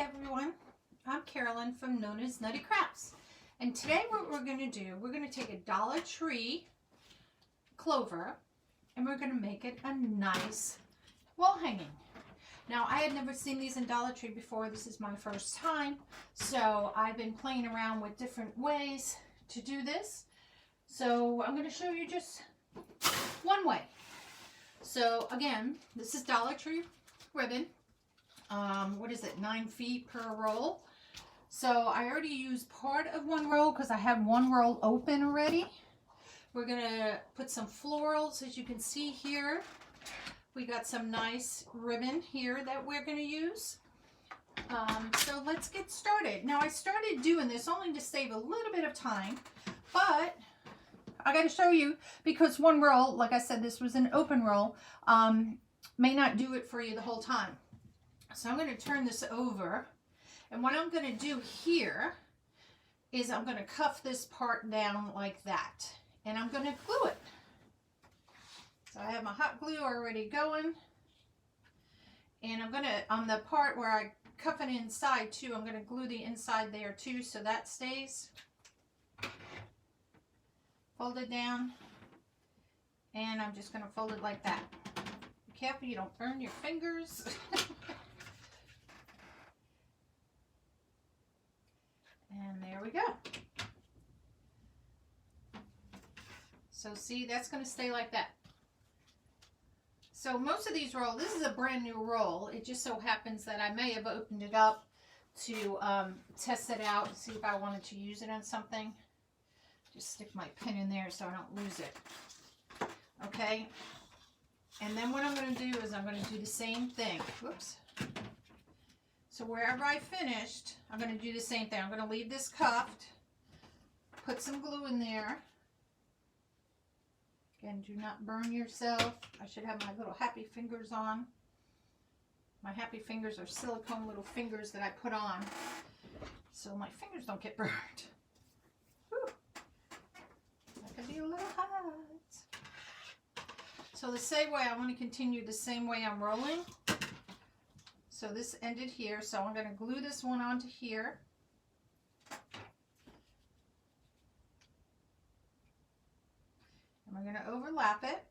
everyone, I'm Carolyn from Nonnas Nutty Krafts, and today what we're going to do, we're going to take a Dollar Tree clover and we're going to make it a nice wall hanging. Now, I had never seen these in Dollar Tree before. This is my first time, so I've been playing around with different ways to do this. So I'm going to show you just one way. So again, this is Dollar Tree ribbon. What is it, 9 feet per roll. So I already used part of one roll because I had one roll open already. We're gonna put some florals, as you can see here. We got some nice ribbon here that we're gonna use. So let's get started. Now I started doing this only to save a little bit of time, but I got to show you because one roll, like I said, this was an open roll, may not do it for you the whole time. So I'm going to turn this over, and what I'm going to do here is I'm going to cuff this part down like that, and I'm going to glue it. So I have my hot glue already going, and I'm going to, on the part where I cuff it inside too, I'm going to glue the inside there too so that stays. Fold it down, and I'm just going to fold it like that. Be careful you don't burn your fingers. And there we go. So see, that's going to stay like that. So most of these rolls, this is a brand new roll. It just so happens that I may have opened it up to test it out and see if I wanted to use it on something. Just stick my pin in there so I don't lose it. Okay. And then what I'm going to do is I'm going to do the same thing. Whoops. So wherever I finished, I'm going to do the same thing. I'm going to leave this cuffed, put some glue in there. Again, do not burn yourself. I should have my little happy fingers on. My happy fingers are silicone little fingers that I put on so my fingers don't get burned. Whew. That could be a little hot. So the same way, I want to continue the same way I'm rolling. So this ended here, so I'm going to glue this one onto here. And we're going to overlap it.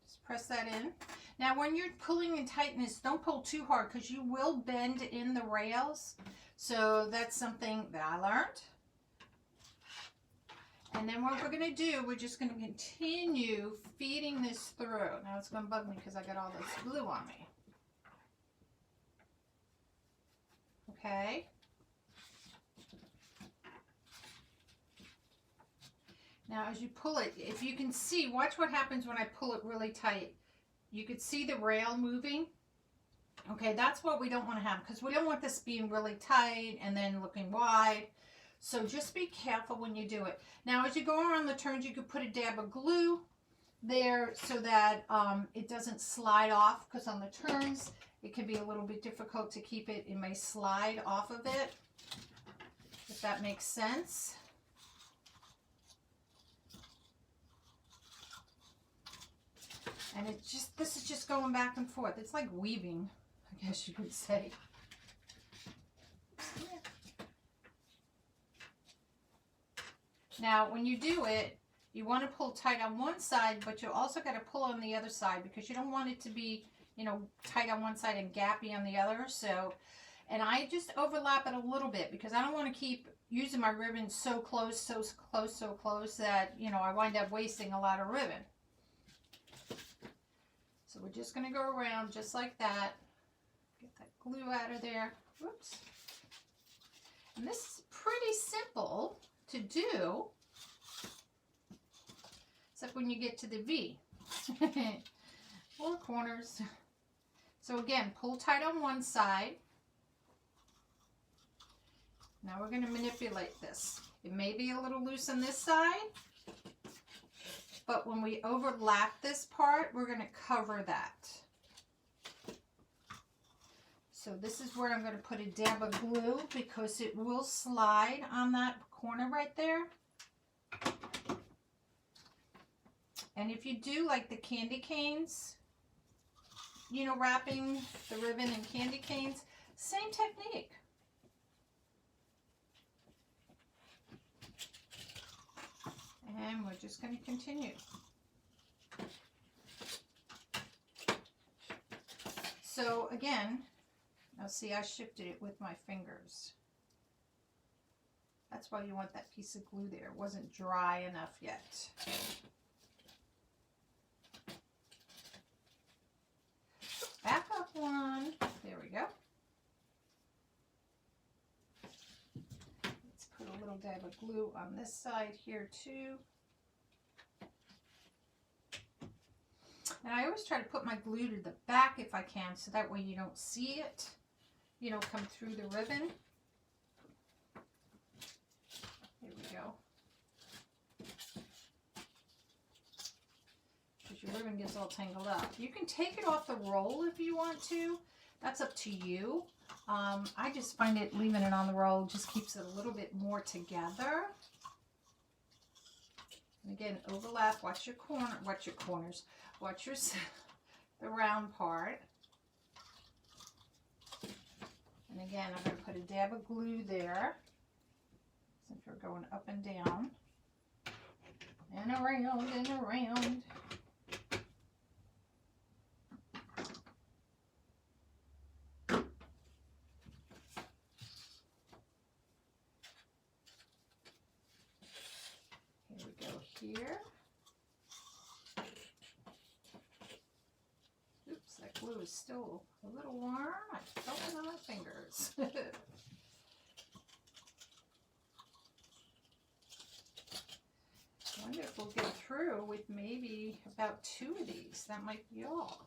Just press that in. Now when you're pulling and tightening this, don't pull too hard because you will bend in the rails. So that's something that I learned. And then what we're going to do, we're just going to continue feeding this through. Now it's going to bug me because I got all this glue on me. Okay. Now as you pull it, if you can see, watch what happens when I pull it really tight. You could see the rail moving. Okay, that's what we don't want to have because we don't want this being really tight and then looking wide. So just be careful when you do it. Now, as you go around the turns, you could put a dab of glue there so that it doesn't slide off, because on the turns, it can be a little bit difficult to keep it. It may slide off of it, if that makes sense. And it just, this is just going back and forth. It's like weaving, I guess you could say. Now, when you do it, you want to pull tight on one side, but you also got to pull on the other side because you don't want it to be, you know, tight on one side and gappy on the other. So, and I just overlap it a little bit because I don't want to keep using my ribbon so close that, you know, I wind up wasting a lot of ribbon. So we're just going to go around just like that. Get that glue out of there. Whoops. And this is pretty simple to do, except when you get to the V or corners. So again, pull tight on one side. Now we're going to manipulate this. It may be a little loose on this side, but when we overlap this part, we're going to cover that. So this is where I'm going to put a dab of glue because it will slide on that corner right there. And if you do like the candy canes, you know, wrapping the ribbon in candy canes, same technique. And we're just going to continue. So again, now see, I shifted it with my fingers. That's why you want that piece of glue there. It wasn't dry enough yet. Back up one. There we go. Let's put a little dab of glue on this side here too. And I always try to put my glue to the back if I can, so that way you don't see it, you know, come through the ribbon. Here we go. Because your ribbon gets all tangled up. You can take it off the roll if you want to. That's up to you. I just find it, leaving it on the roll just keeps it a little bit more together. And again, overlap, watch your corners, watch your, the round part. And again, I'm going to put a dab of glue there, since we're going up and down, and around and around. Here we go here. Oops, that glue is still a little warm. I felt it on my fingers. I wonder if we'll get through with maybe about 2 of these. That might be all.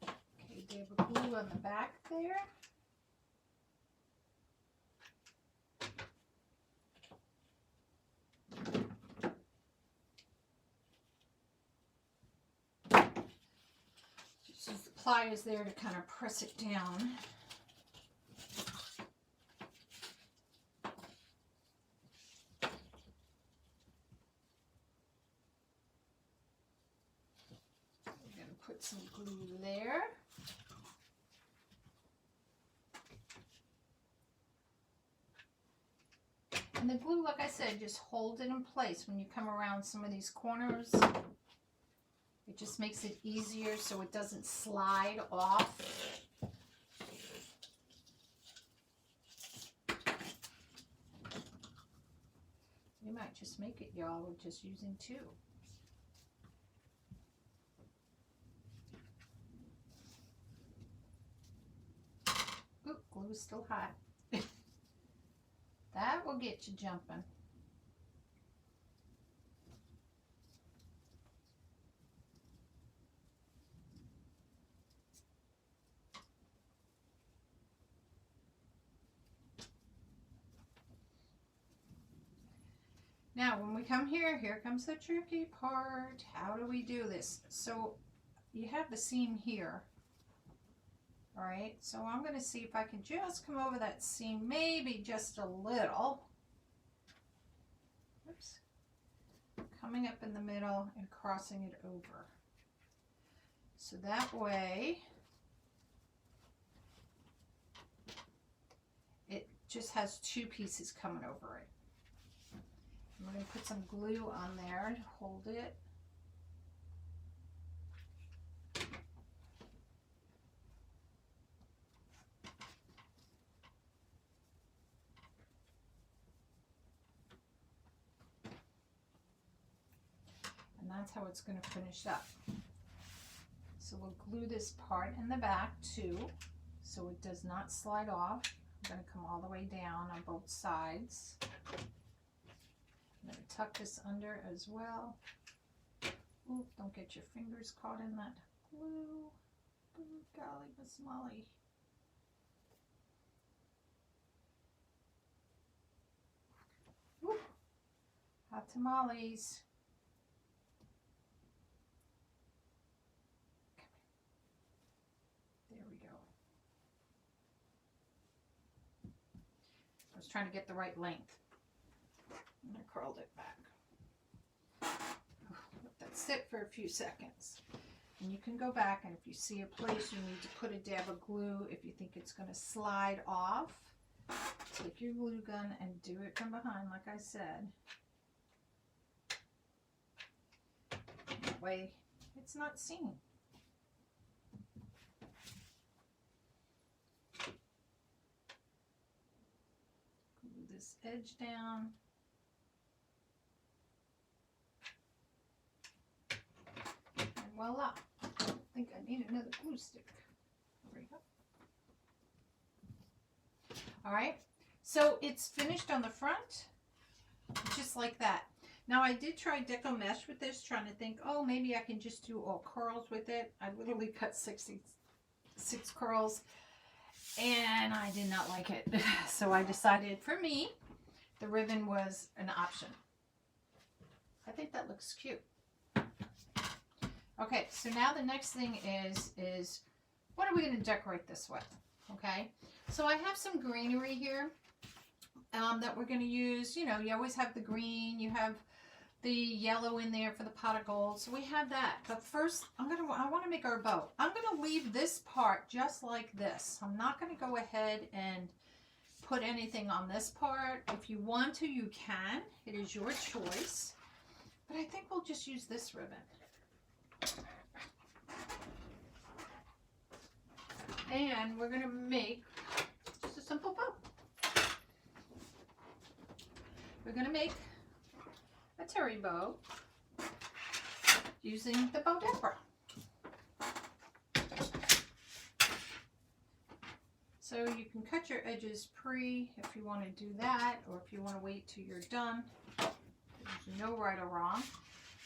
Okay, dab of glue on the back there. Just use the pliers there to kind of press it down. Put some glue there. And the glue, like I said, just hold it in place when you come around some of these corners. It just makes it easier so it doesn't slide off. You might just make it, y'all, with just using 2. Oop, glue is still hot. That will get you jumping. Now, when we come here, here comes the tricky part. How do we do this? So you have the seam here. All right, so I'm going to see if I can just come over that seam, maybe just a little. Oops. Coming up in the middle and crossing it over. So that way, it just has 2 pieces coming over it. I'm going to put some glue on there to hold it. And that's how it's going to finish up. So we'll glue this part in the back too, so it does not slide off. I'm going to come all the way down on both sides. I'm going to tuck this under as well. Ooh, don't get your fingers caught in that glue. Ooh, golly, Miss Molly. Ooh, hot tamales. There we go. I was trying to get the right length. And I curled it back. Let that sit for a few seconds. And you can go back, and if you see a place you need to put a dab of glue, if you think it's going to slide off, take your glue gun and do it from behind, like I said. That way it's not seen. Glue this edge down. And voila. I think I need another glue stick. There we go. All right, so it's finished on the front, just like that. Now I did try deco mesh with this, trying to think, oh, maybe I can just do all curls with it. I literally cut 66 curls, and I did not like it. So I decided, for me, the ribbon was an option. I think that looks cute. Okay, so now the next thing is what are we going to decorate this with? Okay, so I have some greenery here that we're going to use. You know, you always have the green, you have the yellow in there for the pot of gold. So we have that. But first, I want to make our bow. I'm going to leave this part just like this. I'm not going to go ahead and put anything on this part. If you want to, you can. It is your choice. But I think we'll just use this ribbon. And we're going to make just a simple bow. We're going to make a terry bow using the bow dapper. So you can cut your edges if you want to do that, or if you want to wait till you're done. There's no right or wrong.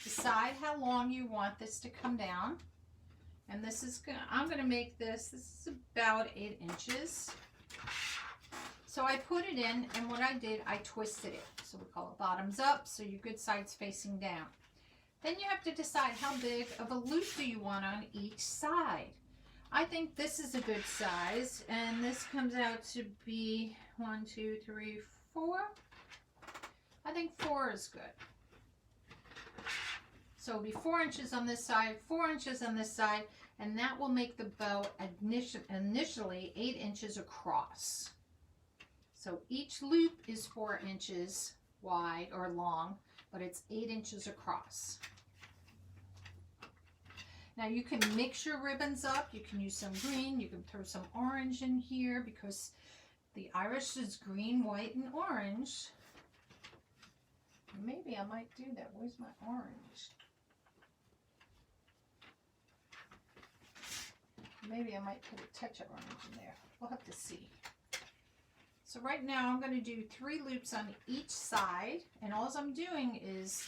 Decide how long you want this to come down. And this is I'm gonna make this is about 8 inches. So I put it in, and what I did, I twisted it. So we call it bottoms up, so your good side's facing down. Then you have to decide how big of a loop do you want on each side. I think this is a good size, and this comes out to be 1, 2, 3, 4. I think 4 is good. So it'll be 4 inches on this side, 4 inches on this side, and that will make the bow initially 8 inches across. So each loop is 4 inches wide or long, but it's 8 inches across. Now you can mix your ribbons up. You can use some green. You can throw some orange in here because the Irish is green, white, and orange. Maybe I might do that. Where's my orange? Maybe I might put a touch of orange in there. We'll have to see. So right now I'm going to do 3 loops on each side, and all I'm doing is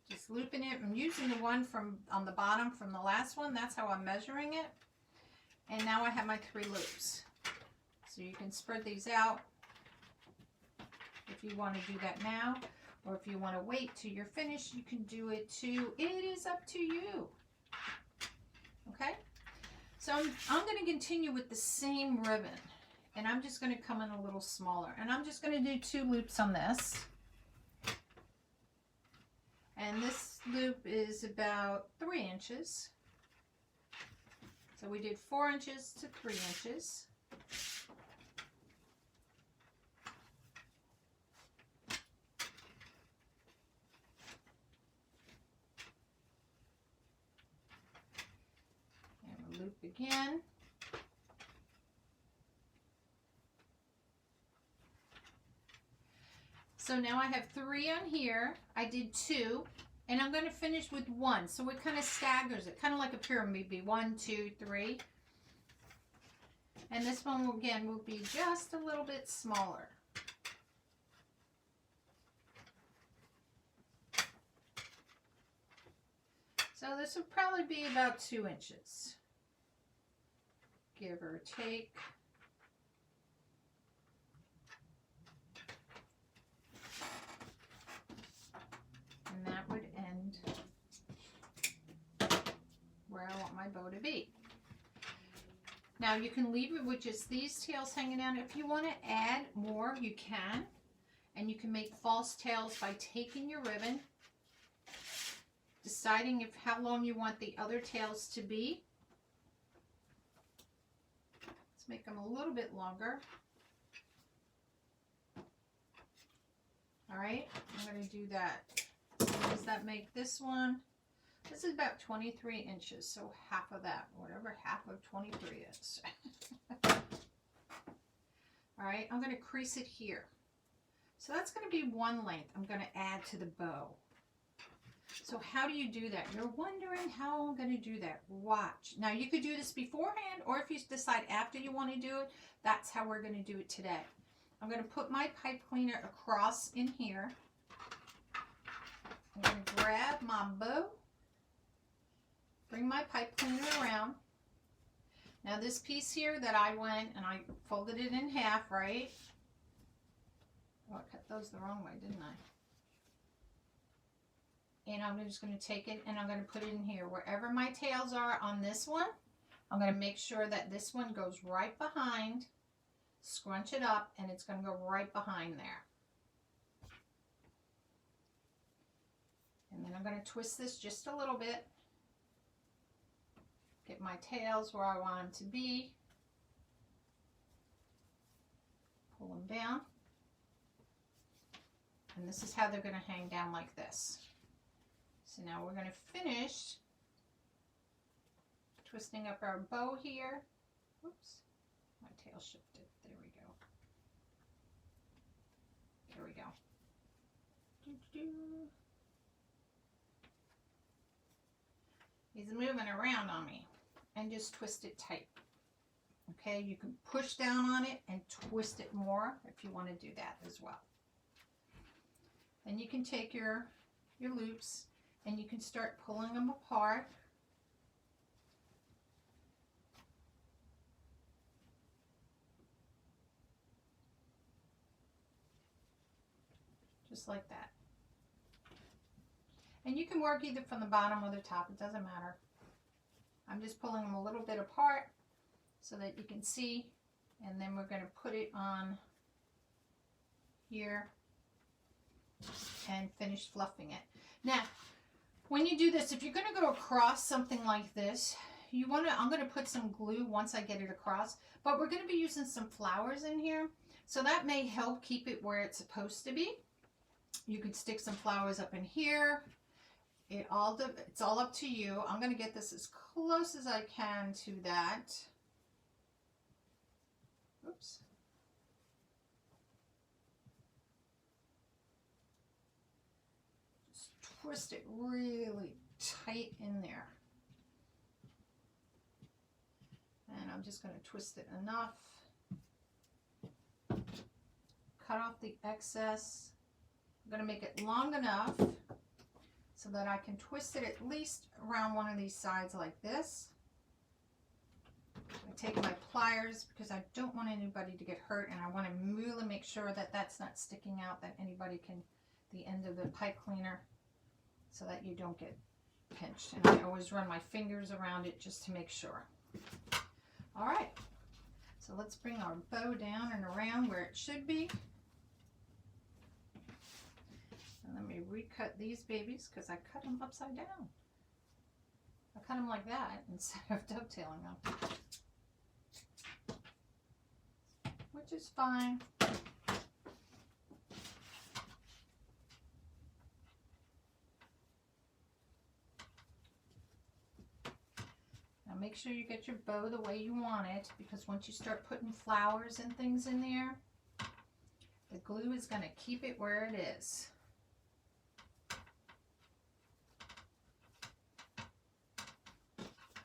just looping it. I'm using the one from on the bottom from the last one. That's how I'm measuring it. And now I have my 3 loops. So you can spread these out if you want to do that now, or if you want to wait till you're finished, you can do it too. It is up to you. Okay? So I'm going to continue with the same ribbon, and I'm just going to come in a little smaller, and I'm just going to do 2 loops on this. And this loop is about 3 inches. So we did 4 inches to 3 inches. Loop again. So now I have 3 on here. I did 2, and I'm going to finish with 1. So it kind of staggers it, kind of like a pyramid. Be 1, 2, 3. And this one again will be just a little bit smaller. So this will probably be about 2 inches. Give or take. And that would end where I want my bow to be. Now you can leave it with just these tails hanging out. If you want to add more, you can. And you can make false tails by taking your ribbon, deciding how long you want the other tails to be. Let's make them a little bit longer. All right, I'm going to do that. What does that make this one? This is about 23 inches, so half of that, whatever half of 23 is. All right, I'm going to crease it here. So that's going to be one length I'm going to add to the bow. So how do you do that? You're wondering how I'm going to do that. Watch. Now you could do this beforehand, or if you decide after you want to do it, that's how we're going to do it today. I'm going to put my pipe cleaner across in here. I'm going to grab my bow, bring my pipe cleaner around. Now this piece here that I went and I folded it in half, right? Oh, I cut those the wrong way, didn't I? And I'm just going to take it and I'm going to put it in here. Wherever my tails are on this one, I'm going to make sure that this one goes right behind, scrunch it up, and it's going to go right behind there. And then I'm going to twist this just a little bit. Get my tails where I want them to be. Pull them down. And this is how they're going to hang down like this. So now we're going to finish twisting up our bow here. Oops, my tail shifted. There we go. There we go. He's moving around on me. And just twist it tight. Okay, you can push down on it and twist it more if you want to do that as well. Then you can take your loops and you can start pulling them apart. Just like that. And you can work either from the bottom or the top, it doesn't matter. I'm just pulling them a little bit apart so that you can see, and then we're going to put it on here and finish fluffing it. Now, when you do this, if you're going to go across something like this, I'm going to put some glue once I get it across, but we're going to be using some flowers in here, so that may help keep it where it's supposed to be. You could stick some flowers up in here. It's all up to you. I'm going to get this as close as I can to that. Oops. Just twist it really tight in there. And I'm just going to twist it enough. Cut off the excess. I'm going to make it long enough so that I can twist it at least around one of these sides like this. I take my pliers because I don't want anybody to get hurt, and I want to really make sure that that's not sticking out, that anybody can, the end of the pipe cleaner, so that you don't get pinched. And I always run my fingers around it just to make sure. All right, so let's bring our bow down and around where it should be. And let me recut these babies because I cut them upside down. I cut them like that instead of dovetailing them, which is fine. Now make sure you get your bow the way you want it, because once you start putting flowers and things in there, the glue is going to keep it where it is.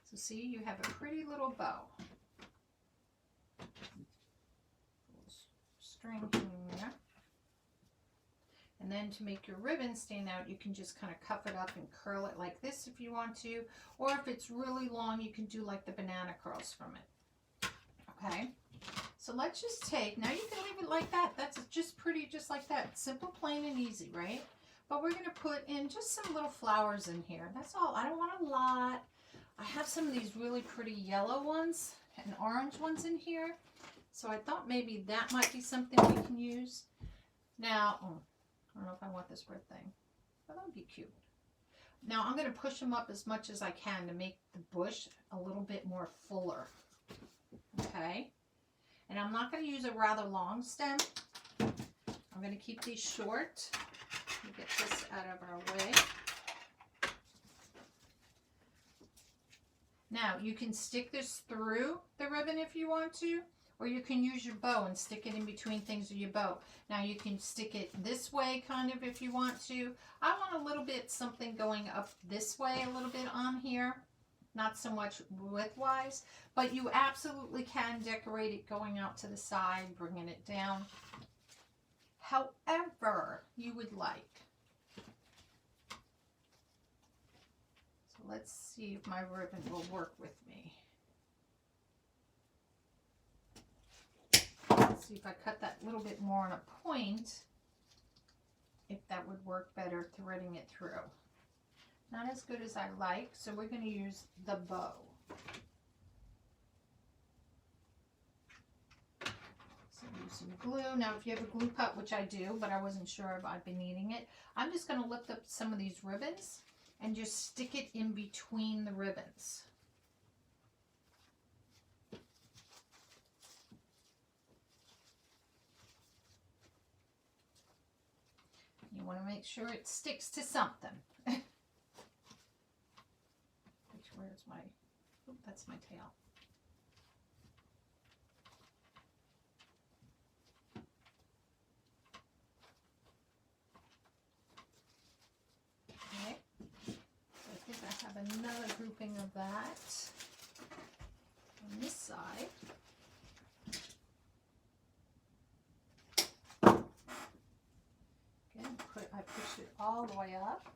So see, you have a pretty little bow. String in there. And then to make your ribbon stand out, you can just kind of cuff it up and curl it like this if you want to. Or if it's really long, you can do like the banana curls from it. Okay, so let's just take, now you can leave it like that. That's just pretty, just like that. Simple, plain, and easy, right? But we're going to put in just some little flowers in here. That's all. I don't want a lot. I have some of these really pretty yellow ones and orange ones in here. So I thought maybe that might be something we can use. Now, oh, I don't know if I want this red thing, but that would be cute. Now I'm going to push them up as much as I can to make the bush a little bit more fuller. Okay. And I'm not going to use a rather long stem. I'm going to keep these short. Let me get this out of our way. Now you can stick this through the ribbon if you want to, or you can use your bow and stick it in between things with your bow. Now you can stick it this way kind of if you want to. I want a little bit something going up this way a little bit on here. Not so much width-wise, but you absolutely can decorate it going out to the side, bringing it down. However you would like. So let's see if my ribbon will work with me. Let's see if I cut that little bit more on a point, if that would work better threading it through. Not as good as I like, so we're going to use the bow. So use some glue. Now if you have a glue pot, which I do, but I wasn't sure if I'd be needing it, I'm just going to lift up some of these ribbons and just stick it in between the ribbons. You want to make sure it sticks to something. Where's my, oh, that's my tail. Okay, so I think I have another grouping of that on this side. Again, I pushed it all the way up.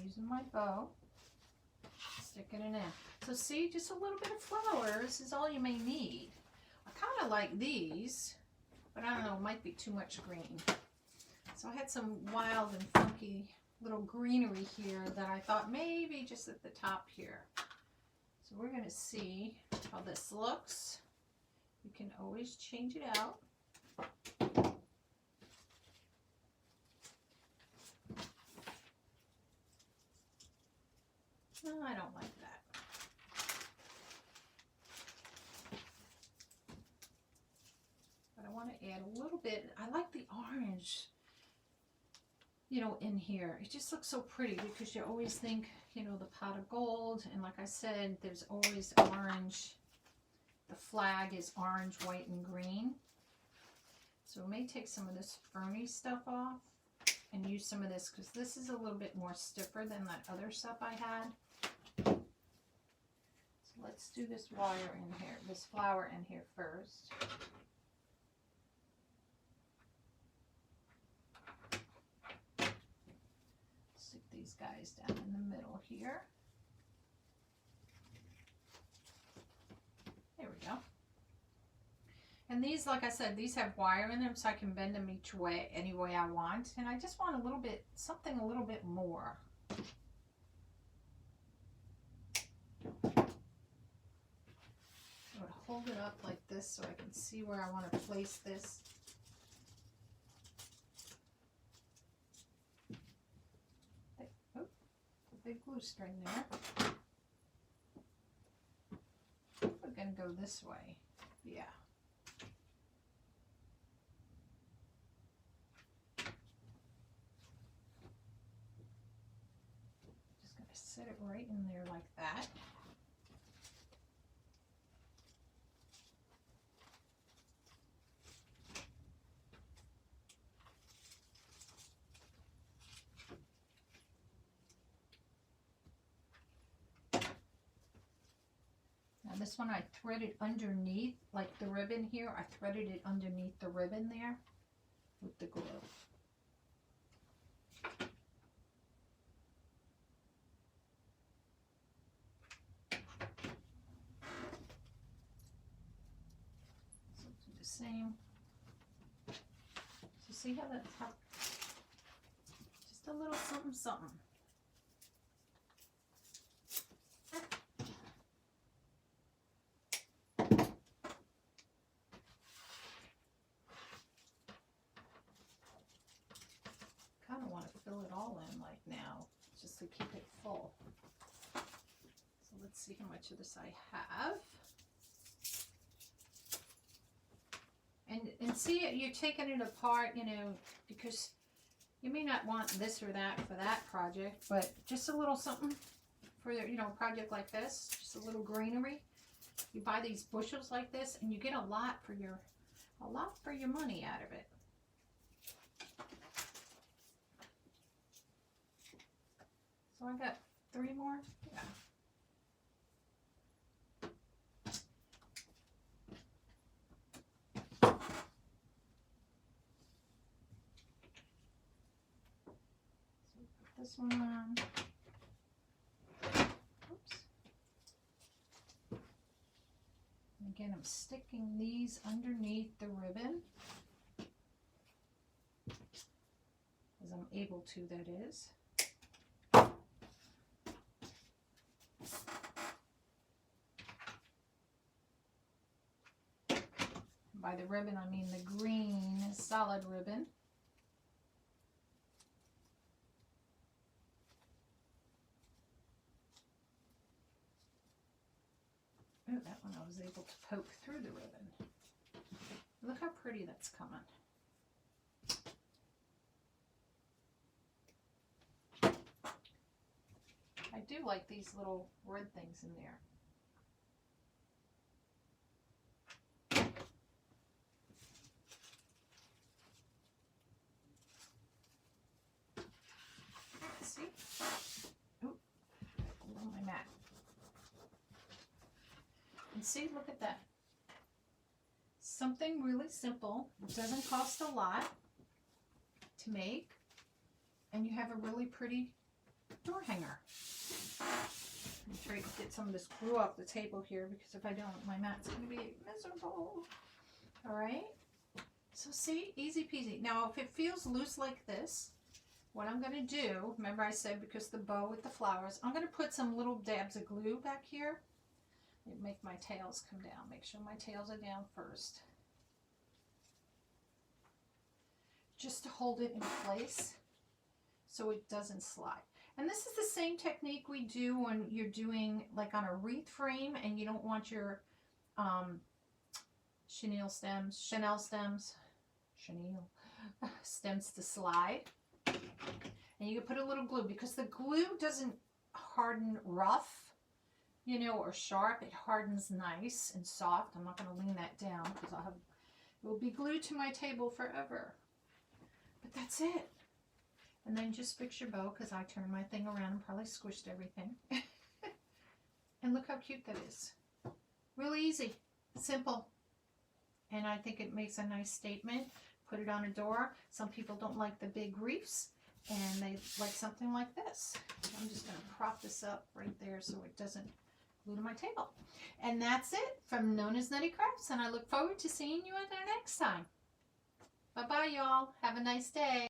Using my bow, sticking it in. So see, just a little bit of flowers is all you may need. I kind of like these, but I don't know, it might be too much green. So I had some wild and funky little greenery here that I thought maybe just at the top here. So we're going to see how this looks. You can always change it out. No, I don't like that. But I want to add a little bit. I like the orange, you know, in here. It just looks so pretty because you always think, you know, the pot of gold. And like I said, there's always orange. The flag is orange, white, and green. So we may take some of this ferny stuff off and use some of this because this is a little bit more stiffer than that other stuff I had. So let's do this wire in here, this flower in here first. Stick these guys down in the middle here. There we go. And these, like I said, these have wire in them so I can bend them each way, any way I want. And I just want a little bit, something a little bit more. Hold it up like this so I can see where I want to place this. Oh, a big glue string there. We're going to go this way. Yeah. Just going to set it right in there like that. This one I threaded underneath, like the ribbon here. I threaded it underneath the ribbon there with the glue. So do the same. So see how that's just a little something something. full. So let's see how much of this I have. And see, you're taking it apart, you know, because you may not want this or that for that project, but just a little something for, you know, a project like this, just a little greenery. You buy these bushels like this and you get a lot for your money out of it. So I got 3 more. Yeah. This one on. Oops. And again, I'm sticking these underneath the ribbon, as I'm able to, that is. By the ribbon, I mean the green solid ribbon. Oh, that one I was able to poke through the ribbon. Look how pretty that's coming. I do like these little red things in there. See? Oop, on my mat. And see, look at that. Something really simple. It doesn't cost a lot to make. And you have a really pretty door hanger. I'm trying to get some of this glue off the table here, because if I don't, my mat's going to be miserable. All right. So see, easy peasy. Now, if it feels loose like this, what I'm going to do, remember I said because the bow with the flowers, I'm going to put some little dabs of glue back here. Make my tails come down. Make sure my tails are down first. Just to hold it in place so it doesn't slide. And this is the same technique we do when you're doing like on a wreath frame and you don't want your chenille stems to slide. And you can put a little glue, because the glue doesn't harden rough, you know, or sharp. It hardens nice and soft. I'm not going to lean that down because it will be glued to my table forever. But that's it. And then just fix your bow, because I turned my thing around and probably squished everything. And look how cute that is. Really easy, simple. And I think it makes a nice statement. Put it on a door. Some people don't like the big wreaths, and they like something like this. I'm just going to prop this up right there so it doesn't glue to my table. And that's it from Nonnas Nutty Krafts, and I look forward to seeing you at our next time. Bye-bye, y'all. Have a nice day.